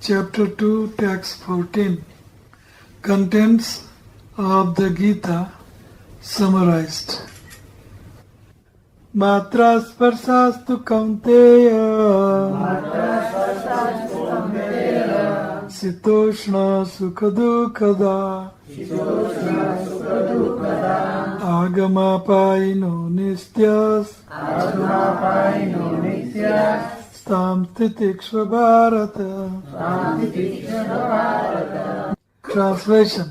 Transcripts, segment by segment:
chapter 2, text 14. Contents of the Gita summarized. Matra sparsastu kaunteya Sitoshna sukhadukada Agamapaino nistyas Stam titikshva bharata. Translation.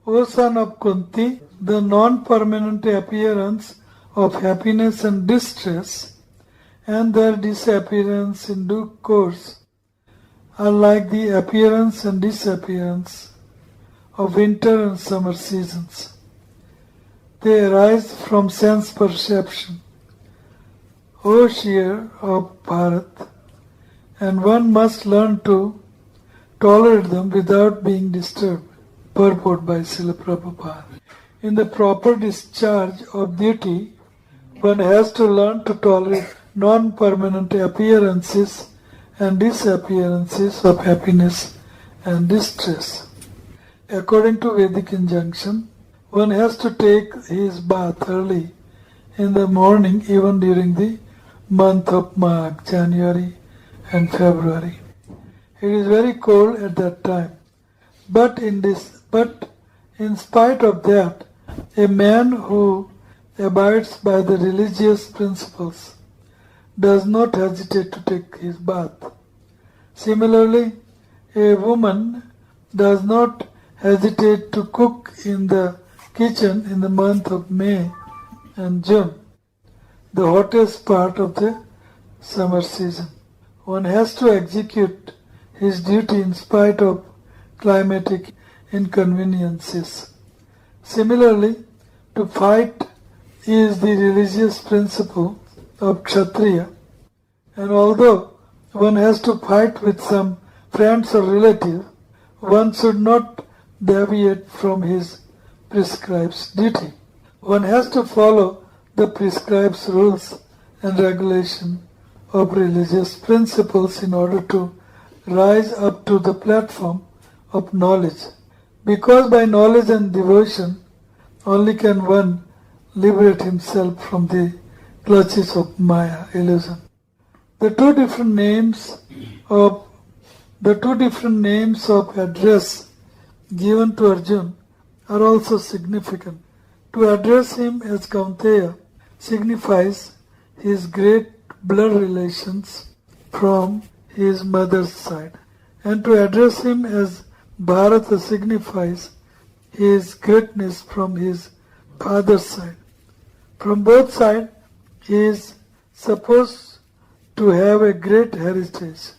O son of Kunti, the non-permanent appearance of happiness and distress and their disappearance in due course are like the appearance and disappearance of winter and summer seasons. They arise from sense perception. O seer of Bharat, and one must learn to tolerate them without being disturbed. Purport by Srila Prabhupada. In the proper discharge of duty, one has to learn to tolerate non-permanent appearances and disappearances of happiness and distress. According to Vedic injunction, one has to take his bath early in the morning, even during the month of Magh, January and February. It is very cold at that time. But in spite of that, a man who abides by the religious principles does not hesitate to take his bath. Similarly, a woman does not hesitate to cook in the kitchen in the month of May and June, the hottest part of the summer season. One has to execute his duty in spite of climatic inconveniences. Similarly, to fight is the religious principle of Kshatriya, and although one has to fight with some friends or relatives, one should not deviate from his prescribed duty. One has to follow the prescribed rules and regulations of religious principles in order to rise up to the platform of knowledge. Because by knowledge and devotion only can one liberate himself from the clutches of Maya, illusion. The two different names of address given to Arjuna are also significant. To address him as Kaunteya signifies his great blood relations from his mother's side, and to address him as Bharata signifies his greatness from his father's side. From both sides, he is supposed to have a great heritage.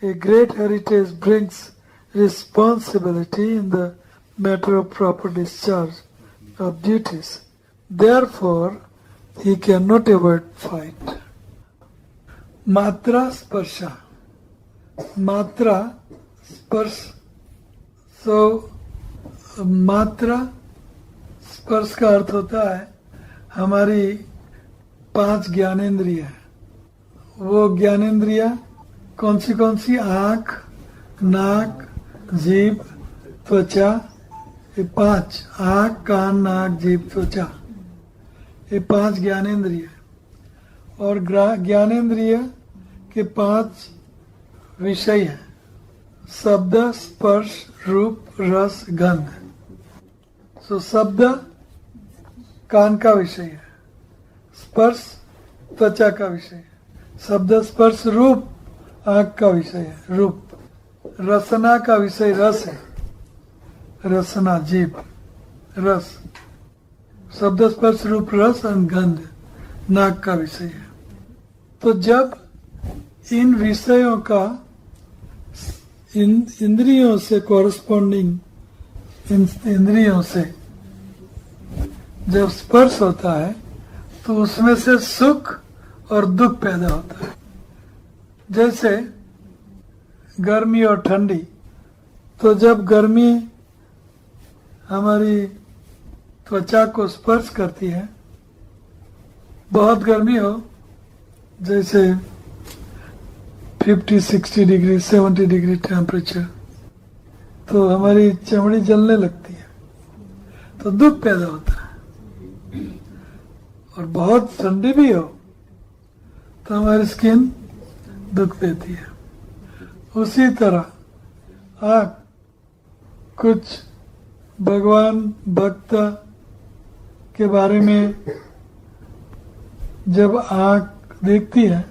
A great heritage brings responsibility in the matter of proper discharge of duties. Therefore, he cannot avoid fight. Matra sparsha. Matra, spars. So, मात्रा स्पर्श का अर्थ होता है हमारी 5 ज्ञानेंद्रिय है। वो ज्ञानेंद्रिय कौन सी आँख, नाक, जीभ, त्वचा, ये 5, आँख, कान, नाक, जीभ, त्वचा, ये 5 ज्ञानेंद्रिय। और ज्ञानेंद्रिय के 5 विषय हैं: शब्द, स्पर्श, रूप, रस, गंध। तो शब्द कान का विषय है, स्पर्श त्वचा का विषय है, शब्द स्पर्श रूप आँख का विषय है, रूप, रसना का विषय रस है, रसना जीभ, रस, शब्द स्पर्श रूप रस और गंध नाक का विषय है। तो जब इन विषयों का इन इंद्रियों से कॉरस्पॉन्डिंग इंद्रियों से जब स्पर्श होता है तो उसमें से सुख और दुख पैदा होता है। जैसे गर्मी और ठंडी, तो जब गर्मी हमारी त्वचा को स्पर्श करती है, बहुत गर्मी हो, जैसे 50-60 डिग्री 70 डिग्री टेम्परेचर, तो हमारी चमड़ी जलने लगती है, तो दुख पैदा होता है। और बहुत ठंडी भी हो तो हमारी स्किन दुख देती है। उसी तरह आँख, कुछ भगवान भक्त के बारे में जब आँख देखती है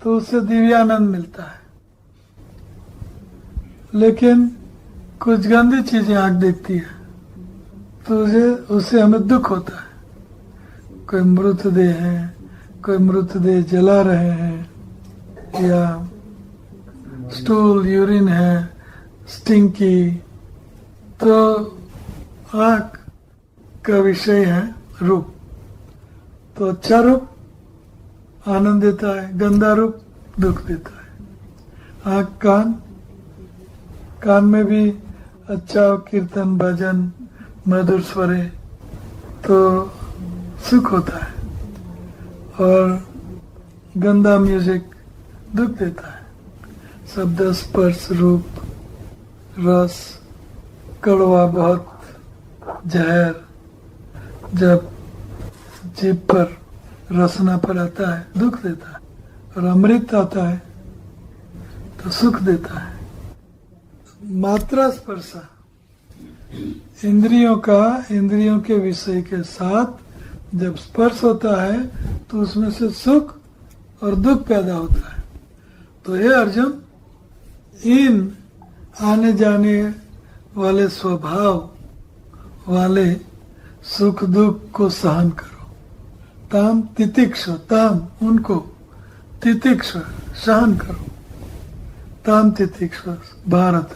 तो उससे दिव्यानंद मिलता है, लेकिन कुछ गंदी चीजें आँख देखती है तो उससे हमें दुख होता है। कोई मृतदेह है, कोई मृतदेह जला रहे हैं, या स्टूल यूरिन है स्टिंकी, तो आँख का विषय है रूप। तो अच्छा रूप आनंद देता है, गंदा रूप दुख देता है। आँख, कान में भी अच्छा कीर्तन भजन मधुर स्वरे तो सुख होता है, और गंदा म्यूजिक दुख देता है। शब्द, स्पर्श, रूप, रस, कड़वा बहुत, जहर जब जीभ पर रसना पर आता है दुख देता है, और अमृत आता है तो सुख देता है। मात्रा स्पर्शा इंद्रियों के विषय के साथ जब स्पर्श होता है तो उसमें से सुख और दुख पैदा होता है। तो हे अर्जुन, इन आने जाने वाले स्वभाव वाले सुख दुख को सहन करो। ताम तितिक्षु, ताम उनको, तितिक्षु सहन करो। ताम तितिक्षु भारत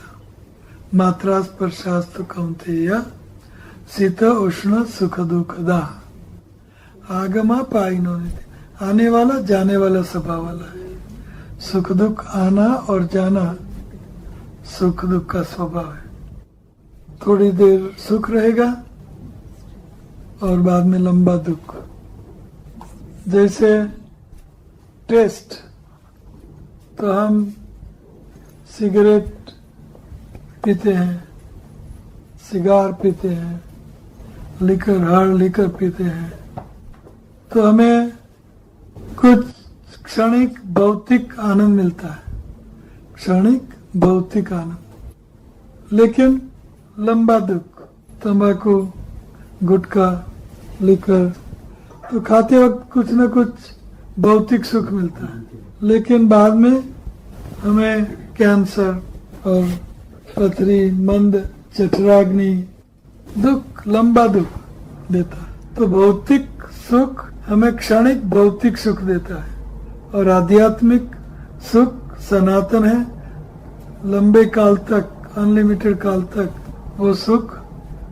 मात्रा स्पर्शास्तु कौन्तेय शीत उष्ण सुख दुख दाह। आगमा पाइनो नित्य, आने वाला जाने वाला स्वभाव वाला है। सुख दुख आना और जाना सुख दुख का स्वभाव है। थोड़ी देर सुख रहेगा और बाद में लंबा दुख। जैसे टेस्ट, तो हम सिगरेट पीते हैं, सिगार पीते हैं, लिकर, हार्ड लिकर पीते हैं, तो हमें कुछ क्षणिक भौतिक आनंद मिलता है, क्षणिक भौतिक आनंद, लेकिन लंबा दुख। तंबाकू, गुटखा, लिकर, तो खाते वक्त कुछ न कुछ भौतिक सुख मिलता है, लेकिन बाद में हमें कैंसर और पथरी, मंद, जठराग्नि, दुख, लंबा दुख देता है। तो भौतिक सुख हमें क्षणिक भौतिक सुख देता है, और आध्यात्मिक सुख सनातन है, लंबे काल तक, अनलिमिटेड काल तक वो सुख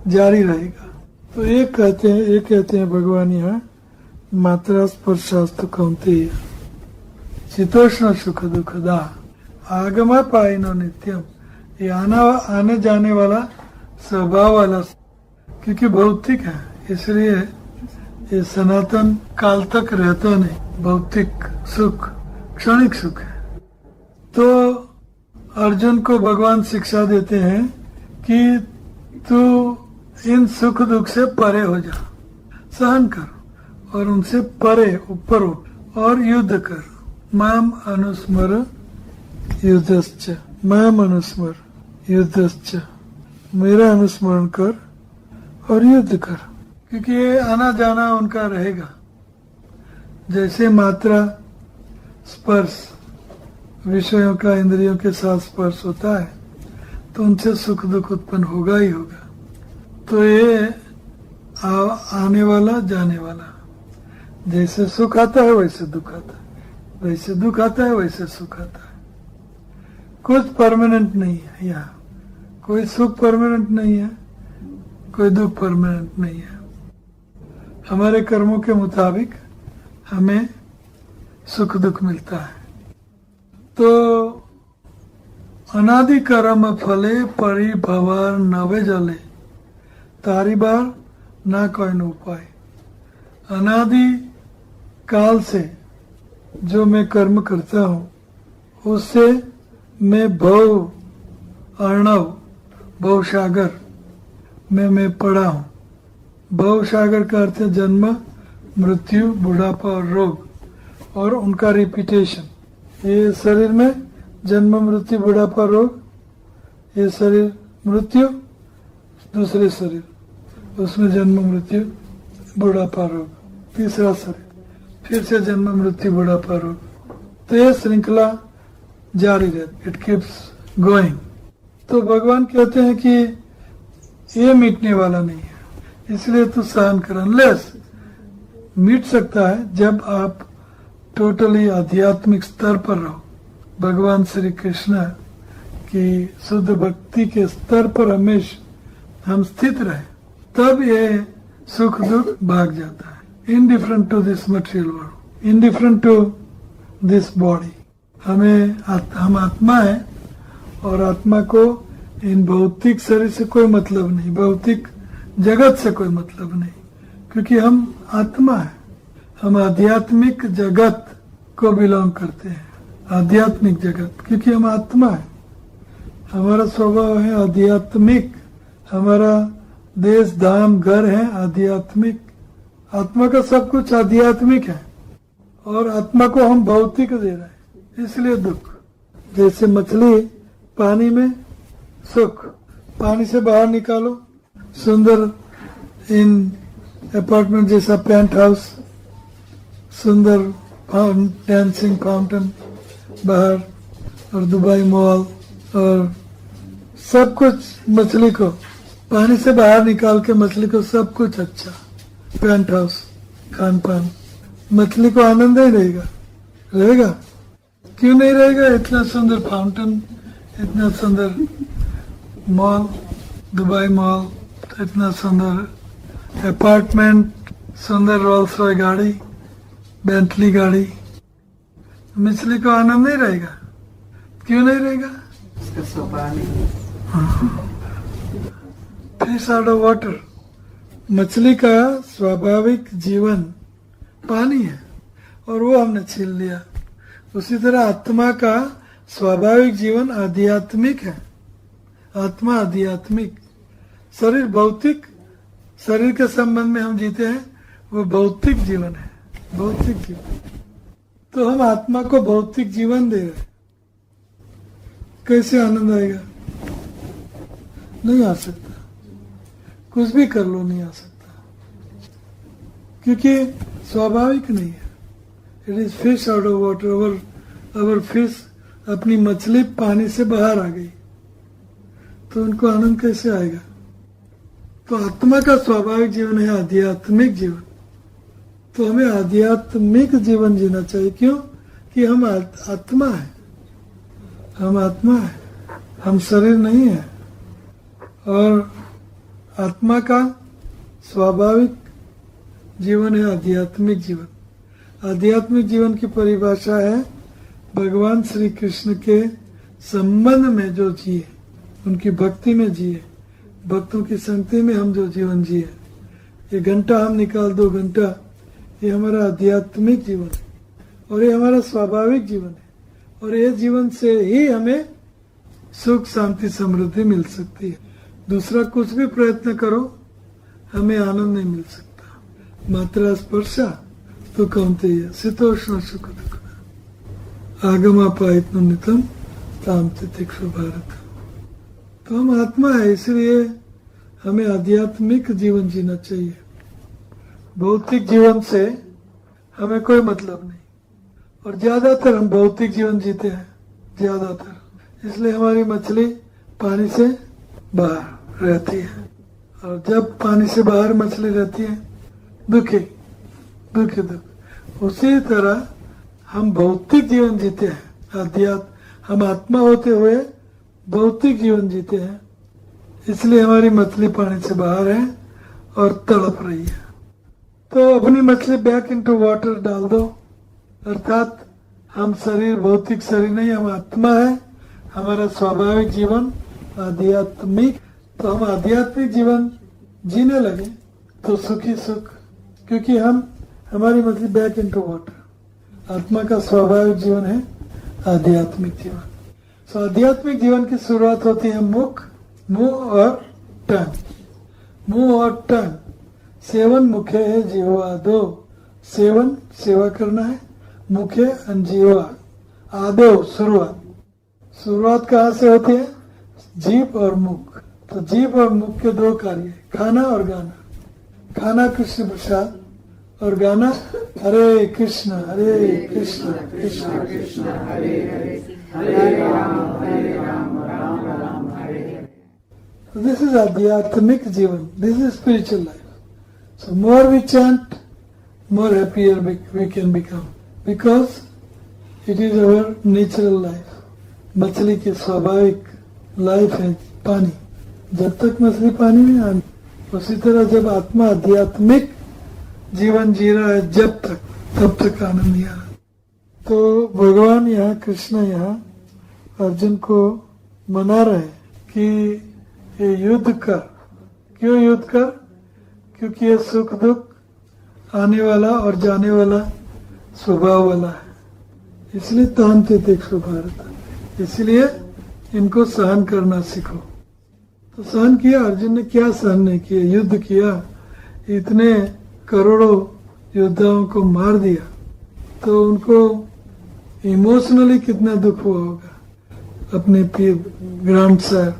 जारी रहेगा। तो ये कहते हैं भगवान यहाँ मात्रा स्पर्शास्तु कौन्तेय शीतोष्ण सुख दुख दाह। आगमा पाइनो नित्यम, ये आने जाने वाला स्वभाव वाला, क्योंकि भौतिक है इसलिए ये सनातन काल तक रहता नहीं। भौतिक सुख क्षणिक सुख है। तो अर्जुन को भगवान शिक्षा देते हैं कि तू इन सुख दुख से परे हो जा, सहन कर और उनसे परे ऊपर उठ और युद्ध कर। माम अनुस्मर युद्धश्च, माम अनुस्मर युद्धश्च, मेरा अनुस्मरण कर और युद्ध कर, क्योंकि ये आना जाना उनका रहेगा। जैसे मात्रा स्पर्श विषयों का इंद्रियों के साथ स्पर्श होता है तो उनसे सुख दुख उत्पन्न होगा ही होगा। तो ये आने वाला जाने वाला, जैसे सुख आता है वैसे दुख आता है, वैसे दुख आता है वैसे सुख आता है। कुछ परमानेंट नहीं है यहाँ, कोई सुख परमानेंट नहीं है, कोई दुख परमानेंट नहीं है। हमारे कर्मों के मुताबिक हमें सुख दुख मिलता है। तो अनादि कर्म फले परिभवर नवे जले, तारी बार ना कोई न उपाय। अनादि काल से जो मैं कर्म करता हूँ उससे मैं भव अर्णव भव सागर में मैं पड़ा हूँ। भव सागर का अर्थ है जन्म, मृत्यु, बुढ़ापा और रोग और उनका रिपीटेशन। ये शरीर में जन्म, मृत्यु, बुढ़ापा, रोग, ये शरीर मृत्यु, दूसरे शरीर उसमें जन्म, मृत्यु, बुढ़ापा, रोग, तीसरा शरीर फिर से जन्म, मृत्यु, बुढ़ापा, रोग। तो ये श्रृंखला जारी रहती, इट कीप्स गोइंग। तो भगवान कहते हैं कि ये मिटने वाला नहीं है, इसलिए तू सहन कर। अनलेस मिट सकता है जब आप टोटली आध्यात्मिक स्तर पर रहो, भगवान श्री कृष्ण की शुद्ध भक्ति के स्तर पर हमेशा हम स्थित रहे, तब ये सुख दुख भाग जाता है। Indifferent to this material world, indifferent to this body. हम आत्मा है और आत्मा को इन भौतिक शरीर से कोई मतलब नहीं, भौतिक जगत से कोई मतलब नहीं, क्योंकि हम आत्मा है। हम आध्यात्मिक जगत को बिलोंग करते हैं, आध्यात्मिक जगत, क्योंकि हम आत्मा है। हमारा स्वभाव है आध्यात्मिक, हमारा देश धाम घर है आध्यात्मिक। आत्मा का सब कुछ आध्यात्मिक है और आत्मा को हम भौतिक दे रहे हैं, इसलिए दुख। जैसे मछली पानी में, सुख पानी से बाहर निकालो, सुंदर इन अपार्टमेंट जैसा पेंट हाउस, सुंदर डांसिंग फाउंटेन बाहर और दुबई मॉल और सब कुछ मछली को पानी से बाहर निकाल के मछली को सब कुछ अच्छा, पेंट हाउस, खान पान, मछली को आनंद ही रहेगा, रहेगा क्यों नहीं रहेगा? इतना सुंदर फाउंटेन, इतना सुंदर मॉल, दुबई मॉल, इतना सुंदर अपार्टमेंट, सुंदर रोल्स रॉय गाड़ी, बेंटली गाड़ी, मछली को आनंद नहीं रहेगा, क्यों नहीं रहेगा? फिश आउट ऑफ वाटर, मछली का स्वाभाविक जीवन पानी है और वो हमने छीन लिया। उसी तरह आत्मा का स्वाभाविक जीवन आध्यात्मिक है, आत्मा आध्यात्मिक, शरीर भौतिक, शरीर के संबंध में हम जीते हैं, वो भौतिक जीवन है, भौतिक जीवन। तो हम आत्मा को भौतिक जीवन दे रहे, कैसे आनंद आएगा? नहीं आ सकता, कुछ भी कर लो नहीं आ सकता, क्योंकि स्वाभाविक नहीं है। It is fish out of water, our fish, अपनी मछली पानी से बाहर आ गई तो उनको आनंद कैसे आएगा? तो आत्मा का स्वाभाविक जीवन है आध्यात्मिक जीवन। तो हमें आध्यात्मिक जीवन जीना चाहिए, क्यों? कि हम आत्मा है, हम आत्मा है, हम शरीर नहीं है। और आत्मा का स्वाभाविक जीवन है आध्यात्मिक जीवन। आध्यात्मिक जीवन की परिभाषा है भगवान श्री कृष्ण के संबंध में जो जिए, उनकी भक्ति में जिए, भक्तों की संगति में हम जो जीवन जिए। ये घंटा हम निकाल 2 घंटा, ये हमारा आध्यात्मिक जीवन है और ये हमारा स्वाभाविक जीवन है। और ये जीवन से ही हमें सुख, शांति, समृद्धि मिल सकती है। दूसरा कुछ भी प्रयत्न करो, हमें आनंद नहीं मिल सकता। मात्रा स्पर्शा तो कौन्तेय शीतोष्ण सुख दुख आगमापायित नितम ताम तितिक्षु भारत। तो हम आत्मा है, इसलिए हमें आध्यात्मिक जीवन जीना चाहिए। भौतिक जीवन से हमें कोई मतलब नहीं, और ज्यादातर हम भौतिक जीवन जीते हैं, ज्यादातर। इसलिए हमारी मछली पानी से बाहर रहती है, और जब पानी से बाहर मछली रहती है दुखी दुख दुख। उसी तरह हम भौतिक जीवन जीते हैं, हम आत्मा होते हुए भौतिक जीवन जीते हैं, इसलिए हमारी मछली पानी से बाहर है और तड़प रही है। तो अपनी मछली बैक इनटू वाटर डाल दो, अर्थात हम शरीर भौतिक शरीर नहीं, हम आत्मा है, हमारा स्वाभाविक जीवन आध्यात्मिक। तो हम आध्यात्मिक जीवन जीने लगे तो सुखी सुख, क्योंकि हमारी मछली बैक इनटू वाटर। आत्मा का स्वाभाविक जीवन है आध्यात्मिक जीवन। तो आध्यात्मिक जीवन की शुरुआत होती है मुंह और टंग। मुंह और टंग, सेवन मुखे है जीवा दो। सेवन सेवा करना है, मुखे जीवा आदो शुरुआत कहाँ से होती है? जीभ और मुख। तो जीभ और मुख के दो कार्य, खाना और गाना। खाना कृष्ण प्रसाद और गाना हरे कृष्ण कृष्ण कृष्ण हरे हरे, हरे राम राम राम हरे हरे। दिस इज आध्यात्मिक जीवन, this is spiritual life. So more we chant, more happier we can become, because it is our natural life. मछली की स्वाभाविक लाइफ है पानी, जब तक मछली पानी में आनी। उसी तरह जब आत्मा आध्यात्मिक जीवन जी रहा है जब तक, तब तक आनंद नहीं आ रहा। तो भगवान यहाँ, कृष्ण यहाँ अर्जुन को मना रहे कि ये युद्ध कर। क्यों युद्ध कर? क्योंकि ये सुख दुख आने वाला और जाने वाला स्वभाव वाला है, इसलिए तांत्रिक स्वभाव, इसलिए इनको सहन करना सीखो। तो सहन किया अर्जुन ने, क्या सहन नहीं किया? युद्ध किया, इतने करोड़ों योद्धाओं को मार दिया, तो उनको इमोशनली कितना दुख हुआ होगा। अपने पीर ग्रैंड सर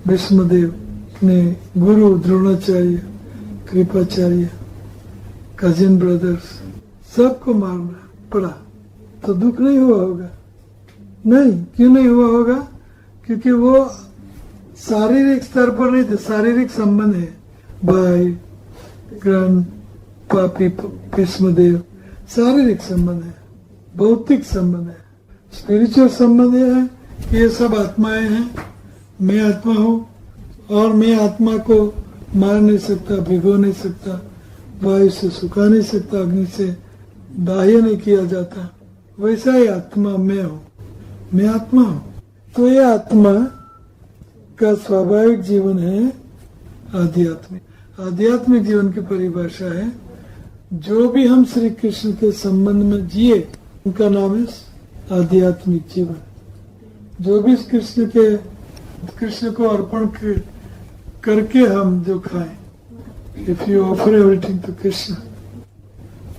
भीष्मदेव, अपने गुरु द्रोणाचार्य, कृपाचार्य, कजिन ब्रदर्स, सबको मारना पड़ा, तो दुख नहीं हुआ होगा? नहीं। क्यों नहीं हुआ होगा? क्योंकि वो शारीरिक स्तर पर नहीं थे। शारीरिक संबंध है, भाई ग्रैंड पापी भीष्मदेव, शारीरिक संबंध है, भौतिक संबंध है। स्पिरिचुअल संबंध यह है कि ये सब आत्माएं हैं, मैं आत्मा हूँ और मैं आत्मा को मार नहीं सकता, भिगो नहीं सकता, वायु से सुखा नहीं सकता, अग्नि से दाह्य नहीं किया जाता। वैसा ही आत्मा मैं हूँ, मैं आत्मा हूँ। तो ये आत्मा का स्वाभाविक जीवन है आध्यात्मिक। आध्यात्मिक जीवन की परिभाषा है जो भी हम श्री कृष्ण के संबंध में जिए, उनका नाम है आध्यात्मिक जीवन। जो भी कृष्ण को अर्पण करके हम जो खाएं, if you offer everything to Krishna,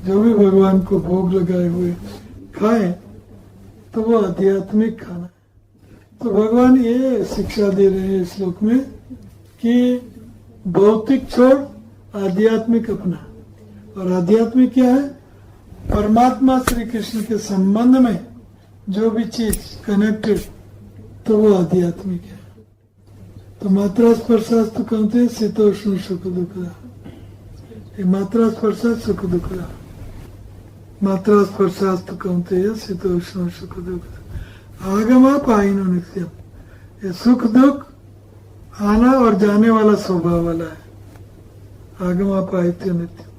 जो भी भगवान को भोग लगाए हुए खाएं, तो वो आध्यात्मिक खाना। तो भगवान ये शिक्षा दे रहे हैं इस श्लोक में कि भौतिक छोड़ आध्यात्मिक अपना। और आध्यात्मिक क्या है? परमात्मा श्री कृष्ण के संबंध में जो भी चीज कनेक्टेड, तो वो आध्यात्मिक है। तो मात्रा स्पर्शास्तु कहते शीतोष्ण सुख दुखदा। मात्रा स्पर्शा सुख दुखदा, मात्रा स्पर्शास्तु कहते शीतोष्ण सुख दुखदा। आगमा पाइनो नित्यम, ये सुख दुख आना और जाने वाला स्वभाव वाला है। आगमा पाइत्य नित्यम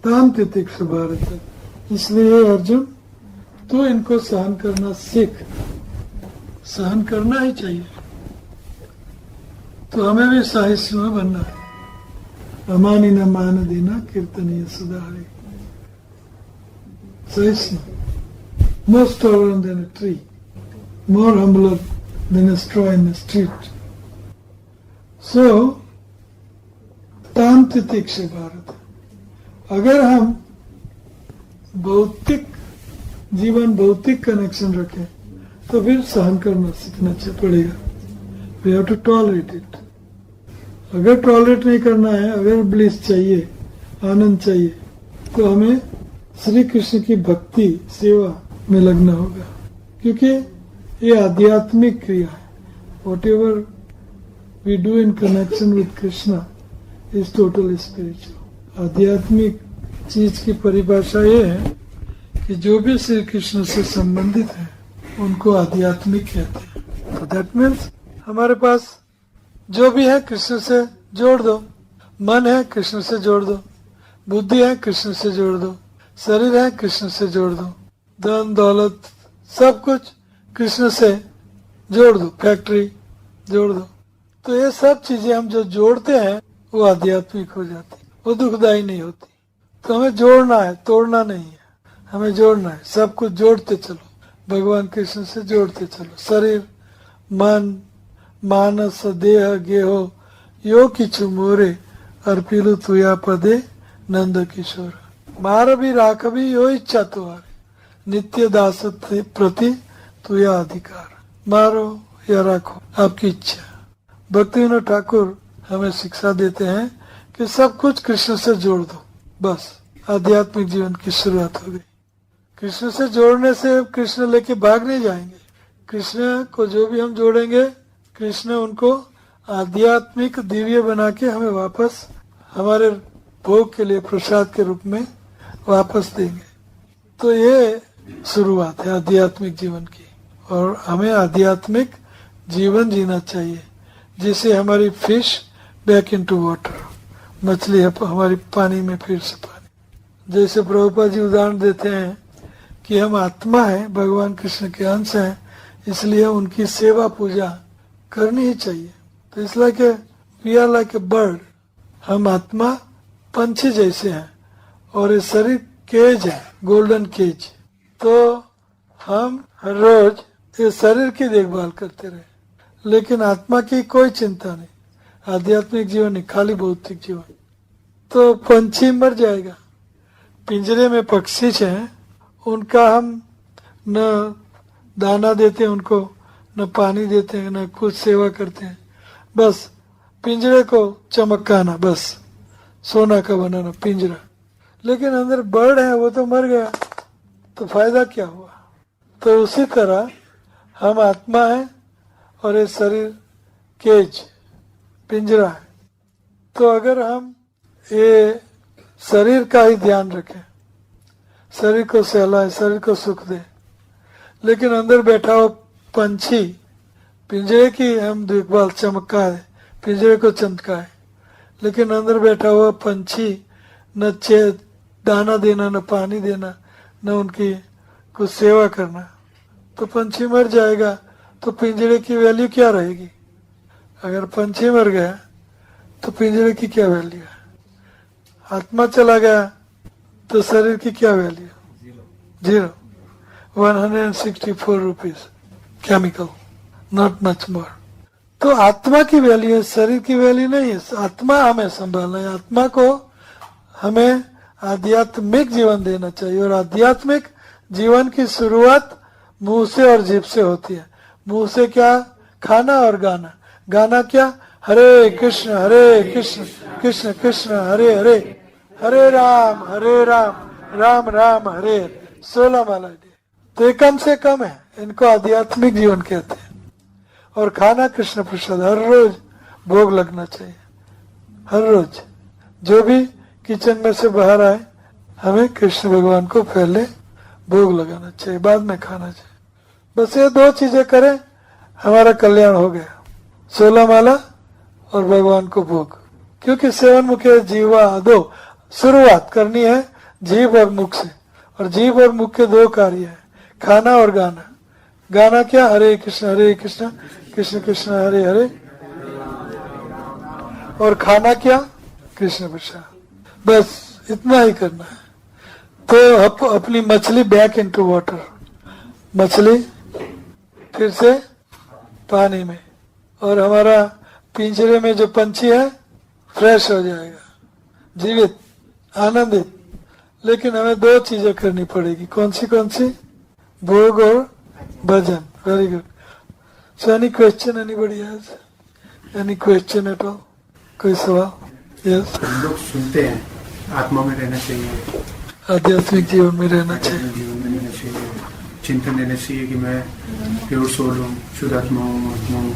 ताम तितिक्षु भारत। इसलिए अर्जुन, तो इनको सहन करना सीख। सहन करना ही चाहिए। तो हमें भी साहित्य में बनना है। अमानी न मान देना कीर्तनीय सुधारे। सहिष्णु, most tolerant than a tree, more humbler than a straw in the street. So, ताम तितिक्ष भारत। अगर हम भौतिक जीवन, भौतिक कनेक्शन रखें, तो फिर सहन करना सीखना पड़ेगा। We have to tolerate it. अगर टॉलरेट नहीं करना है, अगर ब्लिस चाहिए, आनंद चाहिए, तो हमें श्री कृष्ण की भक्ति सेवा में लगना होगा, क्योंकि ये आध्यात्मिक क्रिया है। Whatever we do in connection with Krishna is total spiritual. आध्यात्मिक चीज की परिभाषा ये है कि जो भी श्री कृष्ण से संबंधित है उनको आध्यात्मिक कहते हैं। तो दैट मीन्स हमारे पास जो भी है कृष्ण से जोड़ दो। मन है कृष्ण से जोड़ दो, बुद्धि है कृष्ण से जोड़ दो, शरीर है कृष्ण से जोड़ दो, धन दौलत सब कुछ कृष्ण से जोड़ दो, फैक्ट्री जोड़ दो। तो ये सब चीजें हम जो जोड़ते हैं वो आध्यात्मिक हो जाती, वो दुखदायी नहीं होती। तो हमें जोड़ना है, तोड़ना नहीं है, हमें जोड़ना है। सब कुछ जोड़ते चलो, भगवान कृष्ण से जोड़ते चलो। शरीर मन मानस देह गेहो यो किचु मोरे अर्पिलु तुया पदे नंद किशोर। मार भी राख भी यो इच्छा तुम्हारे नित्य दास प्रति तुया अधिकार। मारो या राखो आपकी इच्छा। भक्तिविनोद ठाकुर हमें शिक्षा देते हैं कि सब कुछ कृष्ण से जोड़ दो, बस आध्यात्मिक जीवन की शुरुआत हो गई। कृष्ण से जोड़ने से कृष्ण लेके भाग नहीं जाएंगे। कृष्ण को जो भी हम जोड़ेंगे कृष्ण उनको आध्यात्मिक दिव्य बना के हमें वापस हमारे भोग के लिए प्रसाद के रूप में वापस देंगे। तो ये शुरुआत है आध्यात्मिक जीवन की, और हमें आध्यात्मिक जीवन जीना चाहिए जिससे हमारी फिश बैक इनटू वाटर, मछली हमारी पानी में फिर से पानी। जैसे प्रभुपाद जी उदाहरण देते हैं कि हम आत्मा है, भगवान कृष्ण के अंश हैं, इसलिए उनकी सेवा पूजा करनी ही चाहिए। तो इसलिए कि we are like a bird, हम आत्मा पंछी जैसे हैं और ये शरीर केज है, गोल्डन केज। तो हम हर रोज ये शरीर की देखभाल करते रहे, लेकिन आत्मा की कोई चिंता नहीं। आध्यात्मिक जीवन नहीं, खाली भौतिक जीवन। तो पंछी मर जाएगा। पिंजरे में पक्षी हैं, उनका हम न दाना देते हैं, उनको न पानी देते हैं, न कुछ सेवा करते हैं, बस पिंजरे को चमकाना, बस सोना का बनाना पिंजरा। लेकिन अंदर बर्ड है, वो तो मर गया, तो फायदा क्या हुआ। तो उसी तरह हम आत्मा है और ये शरीर केज पिंजरा है। तो अगर हम ये शरीर का ही ध्यान रखें, शरीर को सहलाए, शरीर को सुख दे, लेकिन अंदर बैठा हो पंछी पिंजरे की हम देखभाल चमकाए, पिंजरे को चमकाए, लेकिन अंदर बैठा हुआ पंछी न दाना देना, न पानी देना, न उनकी कुछ सेवा करना, तो पंछी मर जाएगा। तो पिंजरे की वैल्यू क्या रहेगी। अगर पंछी मर गया तो पिंजरे की क्या वैल्यू है। आत्मा चला गया तो शरीर की क्या value, zero. 164 rupees chemical, not much more. तो आत्मा की वैल्यू है, शरीर की वैल्यू नहीं है। आत्मा हमें संभालना है, आत्मा को हमें आध्यात्मिक जीवन देना चाहिए। और आध्यात्मिक जीवन की शुरुआत मुंह से और जीभ से होती है। मुंह से क्या, खाना और गाना। गाना क्या, हरे कृष्ण कृष्ण कृष्ण हरे हरे, हरे राम राम राम हरे हरे। 16 माला दे, तो ये कम से कम है, इनको आध्यात्मिक जीवन कहते हैं। और खाना कृष्ण प्रसाद, हर रोज भोग लगना चाहिए। हर रोज जो भी किचन में से बाहर आए, हमें कृष्ण भगवान को पहले भोग लगाना चाहिए, बाद में खाना चाहिए। बस ये 2 चीजें करें, हमारा कल्याण हो गया। 16 माला और भगवान को भोग। क्योंकि 7 मुखे जीवा 2, शुरुआत करनी है जीभ और मुख से, और जीभ और मुख के 2 कार्य है, खाना और गाना। गाना क्या, हरे कृष्ण कृष्ण कृष्ण हरे हरे, और खाना क्या, कृष्ण प्रसाद। बस इतना ही करना है। तो अपनी मछली बैक इनटू वाटर, मछली फिर से पानी में, और हमारा पिंजरे में जो पंछी है फ्रेश हो जाएगा, जीवित, आनंदित। लेकिन हमें 2 चीजें करनी पड़ेगी। कौन सी, भोग और भजन। Very good. So any question, anybody has any question at all? कोई सवाल? यस। हम लोग सुनते हैं आत्मा में रहना चाहिए, आध्यात्मिक जीवन में रहना चाहिए, जीवन में रहना चाहिए, चिंतन रहना चाहिए कि मैं प्योर सोल हूँ, शुद्ध आत्मा हूँ, आत्मा हूँ।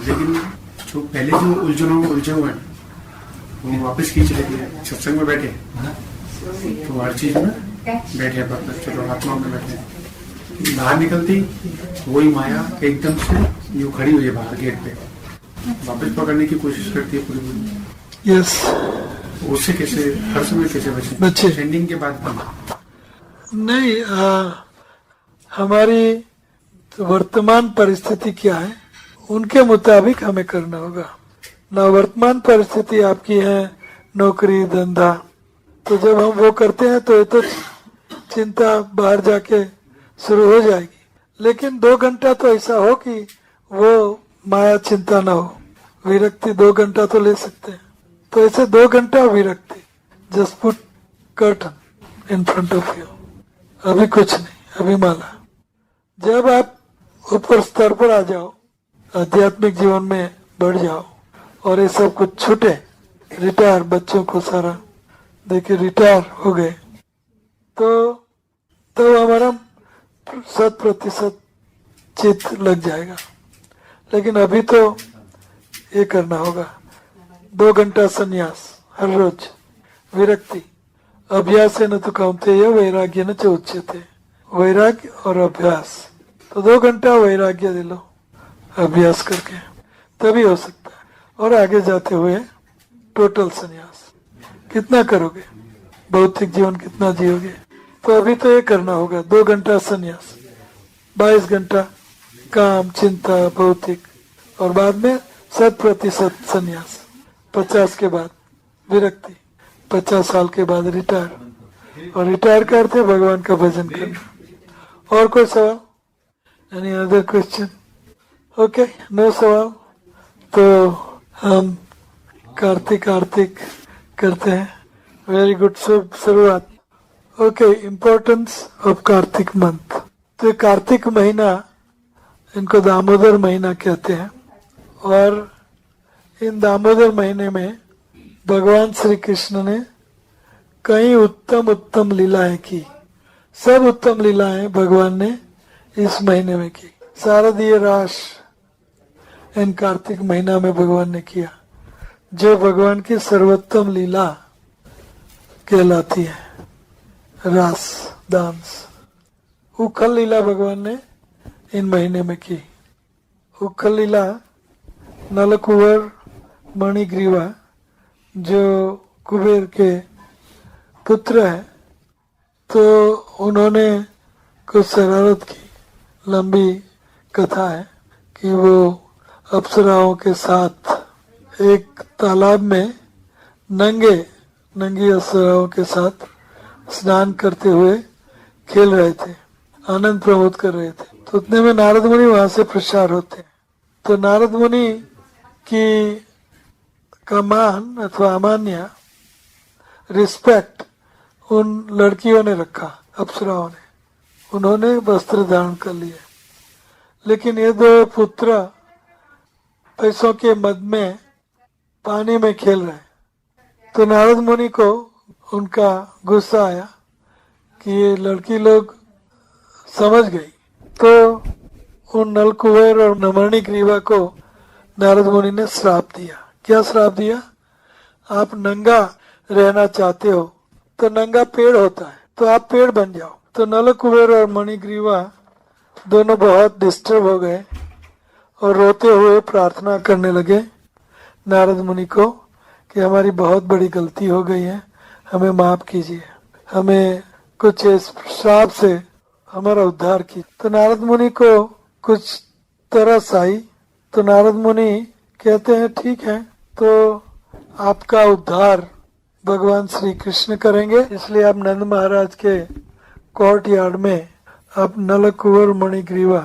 लेकिन जो पहले जो उलझनों में उलझे हुए हैं वो वापस खींच लेती है। सत्संग में बैठे तो हर चीज में बैठे, चलो आत्मा में बैठे, बाहर निकलती वही माया एकदम से यूं खड़ी हुई है बाहर गेट पे, वापस पकड़ने की कोशिश करती है पूरी। यस। उससे कैसे, हर समय कैसे बचे? एंडिंग के बाद नहीं, हमारी वर्तमान परिस्थिति क्या है उनके मुताबिक हमें करना होगा ना। वर्तमान परिस्थिति आपकी है नौकरी धंधा, तो जब हम वो करते हैं तो ये तो चिंता बाहर जाके शुरू हो जाएगी। लेकिन 2 घंटा तो ऐसा हो कि वो माया चिंता ना हो। विरक्ति 2 घंटा तो ले सकते हैं। तो ऐसे 2 घंटा विरक्ति। Just put curtain in front of you. अभी कुछ नहीं, अभी माला। जब आप ऊपर स्तर पर आ जाओ, आध्यात्मिक जीवन में बढ़ जाओ और ये सब कुछ छूटे, रिटायर, बच्चों को सारा देखिए रिटायर हो गए, तो हमारा 100% चित्त लग जाएगा। लेकिन अभी तो ये करना होगा। 2 घंटा संन्यास हर रोज, विरक्ति। अभ्यास न तो कौन्तेय वैराग्य न च उच्यते। वैराग्य और अभ्यास, तो 2 घंटा वैराग्य दे लो अभ्यास करके, तभी हो सकता है। और आगे जाते हुए टोटल संन्यास। कितना करोगे, भौतिक जीवन कितना जियोगे? तो अभी तो ये करना होगा, 2 घंटा संन्यास, 22 घंटा काम, चिंता, भौतिक, और बाद में 100% संन्यास। 50 के बाद विरक्ति, 50 साल के बाद रिटायर, और रिटायर करते भगवान का भजन करना। और कोई सवाल? Any other question? Okay, no सवाल। तो हम कार्तिक करते हैं। वेरी गुड, शुरुआत। Okay, importance of Kartik month. तो कार्तिक महीना, इनको दामोदर महीना कहते हैं। और इन दामोदर महीने में भगवान श्री कृष्ण ने कई उत्तम लीलाएं की। सब उत्तम लीलाएं भगवान ने इस महीने में की। शारदीय रास इन कार्तिक महीना में भगवान ने किया, जो भगवान की सर्वोत्तम लीला कहलाती है, रास डांस। उखल लीला भगवान ने इन महीने में की। उखल लीला नलकुवर मणिग्रीवा, जो कुबेर के पुत्र हैं, तो उन्होंने कुछ शरारत की। लंबी कथा है कि वो अप्सराओं के साथ एक तालाब में नंगी अप्सराओं के साथ स्नान करते हुए खेल रहे थे, आनंद प्रमोद कर रहे थे। तो उतने में नारद मुनि वहां से प्रसार होते हैं। तो नारद मुनि की का मान अथवा अमान्य रिस्पेक्ट उन लड़कियों ने रखा, अप्सराओं ने। उन्होंने वस्त्र धारण कर लिए। लेकिन ये 2 पुत्र पैसों के मद में पानी में खेल रहे। तो नारद मुनि को उनका गुस्सा आया कि ये लड़की लोग समझ गई। तो उन नलकुबेर और मणिग्रीवा को नारद मुनि ने श्राप दिया। क्या श्राप दिया? आप नंगा रहना चाहते हो तो नंगा पेड़ होता है, तो आप पेड़ बन जाओ। तो नलकुबेर और मणिग्रीवा दोनों बहुत डिस्टर्ब हो गए और रोते हुए प्रार्थना करने लगे नारद मुनि को कि हमारी बहुत बड़ी गलती हो गई है, हमें माफ कीजिए, हमें कुछ इस श्राप से हमारा उद्धार कीजिए। तो नारद मुनि को कुछ तरस आई। तो नारद मुनि कहते हैं ठीक है, तो आपका उद्धार भगवान श्री कृष्ण करेंगे, इसलिए आप नंद महाराज के कोर्ट यार्ड में आप नलकुवर मणिग्रीवा,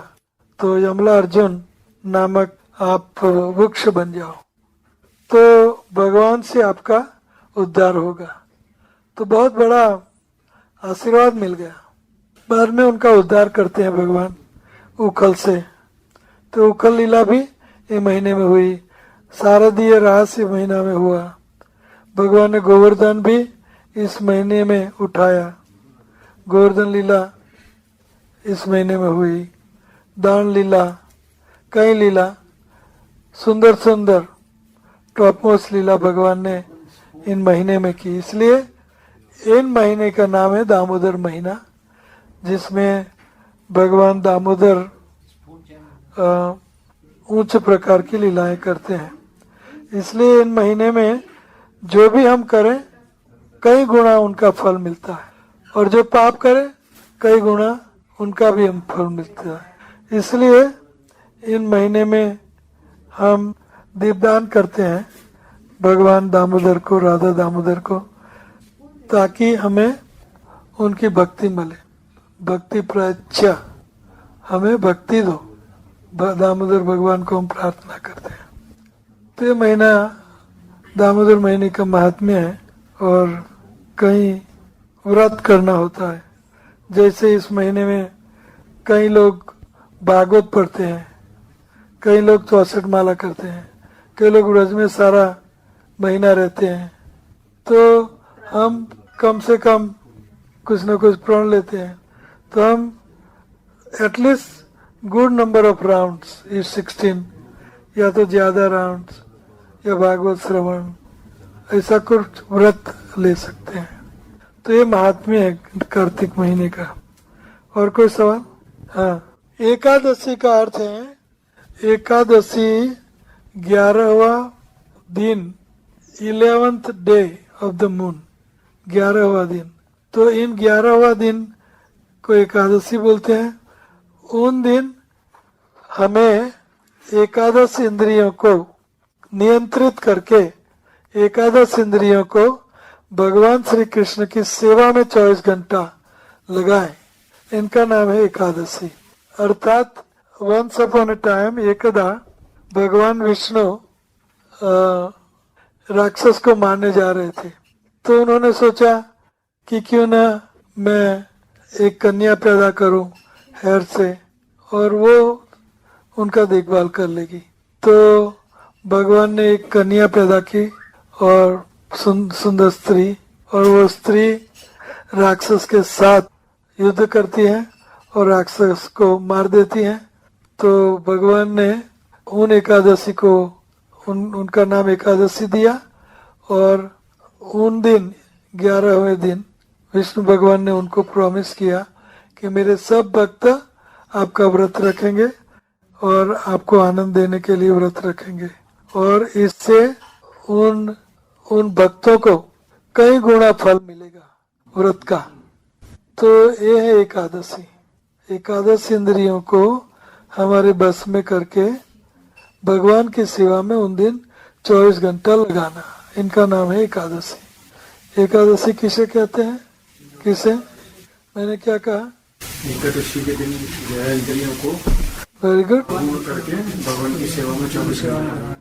तो यमला अर्जुन नामक आप वृक्ष बन जाओ, तो भगवान से आपका उद्धार होगा। तो बहुत बड़ा आशीर्वाद मिल गया। बाद में उनका उद्धार करते हैं भगवान उखल से। तो उखल लीला भी ये महीने में हुई। शारदीय रास ये महीना में हुआ। भगवान ने गोवर्धन भी इस महीने में उठाया। गोवर्धन लीला इस महीने में हुई। दान लीला, कई लीला, सुंदर सुंदर टॉपमोस्ट लीला भगवान ने इन महीने में की। इसलिए इन महीने का नाम है दामोदर महीना, जिसमें भगवान दामोदर उच्च प्रकार की लीलाएं करते हैं। इसलिए इन महीने में जो भी हम करें कई गुना उनका फल मिलता है, और जो पाप करे कई गुना उनका भी हम फल मिलता है। इसलिए इन महीने में हम दीपदान करते हैं भगवान दामोदर को, राधा दामोदर को, ताकि हमें उनकी भक्ति मिले। भक्ति प्राच्य, हमें भक्ति दो, दामोदर भगवान को हम प्रार्थना करते हैं। तो ये महीना दामोदर महीने का महात्म्य है और कहीं व्रत करना होता है। जैसे इस महीने में कई लोग भागवत पढ़ते हैं, कई लोग 64 माला करते हैं, कई लोग व्रज में सारा महीना रहते हैं। तो हम कम से कम कुछ न कुछ प्रण लेते हैं। तो हम at least good number of rounds is 16 या तो ज्यादा राउंड्स या भागवत श्रवण ऐसा कुछ व्रत ले सकते हैं। तो ये महात्म्य है कार्तिक महीने का। और कोई सवाल? हाँ, एकादशी का अर्थ है, एकादशी 11वां दिन, 11th day of the moon, 11वां दिन। तो इन 11वां दिन को एकादशी बोलते हैं। उन दिन हमें एकादश इंद्रियों को नियंत्रित करके एकादश इंद्रियों को भगवान श्री कृष्ण की सेवा में 24 घंटा लगाएं। इनका नाम है एकादशी। अर्थात वंस अपॉन ए टाइम एकदा भगवान विष्णु राक्षस को मारने जा रहे थे। तो उन्होंने सोचा कि क्यों ना मैं एक कन्या पैदा करूं हेर से और वो उनका देखभाल कर लेगी। तो भगवान ने एक कन्या पैदा की और सुंदर स्त्री, और वो स्त्री राक्षस के साथ युद्ध करती है और राक्षस को मार देती है। तो भगवान ने उन एकादशी को उनका नाम एकादशी दिया। और उन दिन 11वें दिन विष्णु भगवान ने उनको प्रॉमिस किया कि मेरे सब भक्त आपका व्रत रखेंगे और आपको आनंद देने के लिए व्रत रखेंगे, और इससे उन भक्तों को कई गुना फल मिलेगा व्रत का। तो ये है एकादशी। एकादश इंद्रियों को हमारे बस में करके भगवान की सेवा में उन दिन 24 घंटा लगाना, इनका नाम है एकादशी। एकादशी किसे कहते हैं? किसे? मैंने क्या कहा? एकादशी के दिन इंद्रियों को वेरी गुड करके भगवान की सेवा में 24 घंटा